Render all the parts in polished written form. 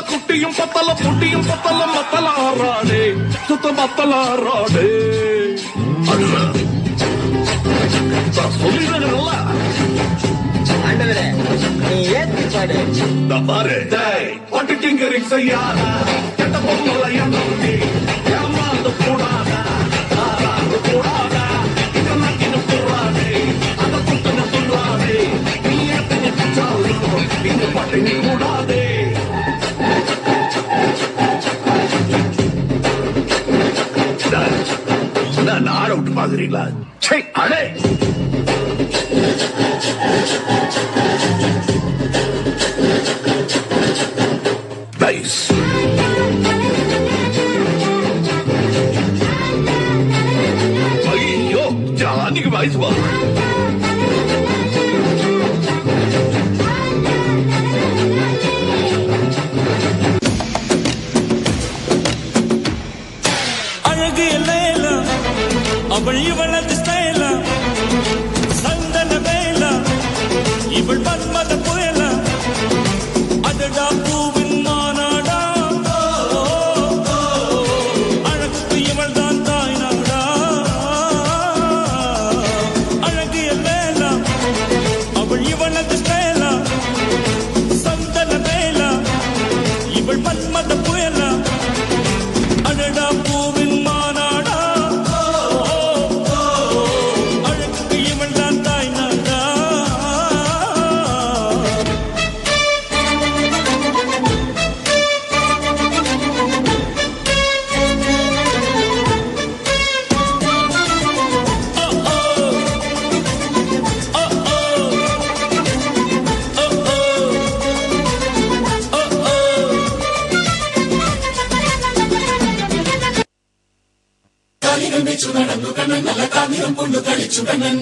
குட்டியும் பத்தல புட்டியும் பத்தல மத்தலாராடே சுத்த மத்தலாராடே சொல்லிடுறா ஆண்டவரே நீ ஏத்தி பாடு பாரு பட்டு டிங்கரிங் செய்யாத கெட்ட பொருளை எண்ணி ஏமாந்து கூடாத ஆறாந்து கூடாத இதெல்லாம் இன்னும் கூடாதே அந்த குட்டுன்னு சொல்லாதே நீ ஏத்தி பிச்சாலும் இந்த பாட்டு நீ கூடாதே நாட விட்டு பாக்குறீங்களா அடே ஐயோ ஜானிக்கு வயசு வா அழகு எல்லையில அவள் இவளது ஸ்டைல சந்தன வேல இவள் மன்மத புயல அதடா பூவின் மாநாடா அழகுக்கு இவள் தான் தாய் நாடா அழகு எல்லையில அவள் இவளது ஸ்டைல சந்தன வேல இவள் மன்மத புயல அடடா பூவின் மாநாடா அழகுக்கு இவள் தான் தாய் நாடா നടന്നു കണ്ണൻ നല്ല കാഞ്ഞിരം കൊണ്ടു കളിച്ചു കണ്ണൻ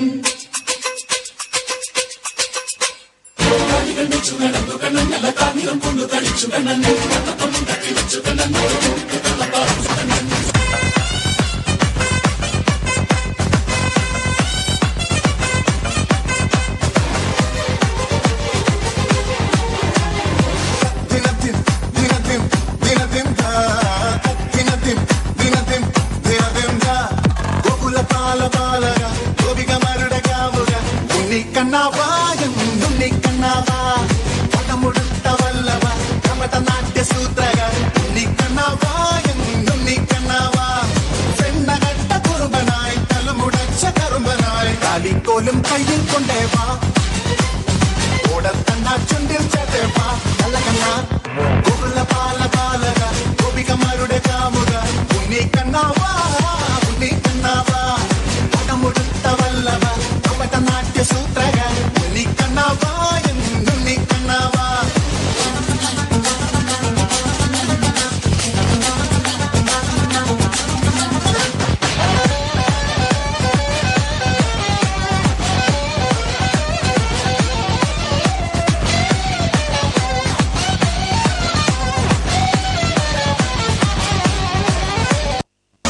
നടന്നു കണ്ണൻ നല്ല കാഞ്ഞിരം കൊണ്ടു കളിച്ചു കണ്ണൻ കളിച്ചു കണ്ണൻ കോലും കയ്യിൽ കൊണ്ടേവാ ഓടത്തണ്ണ ചുണ്ടിൽ ചേട്ടേവാ നല്ല കണ്ണ ഗോകുല പാല പാലക ഗോപികമാരുടെ കാമുക ഉണ്ണി കണ്ണാവാ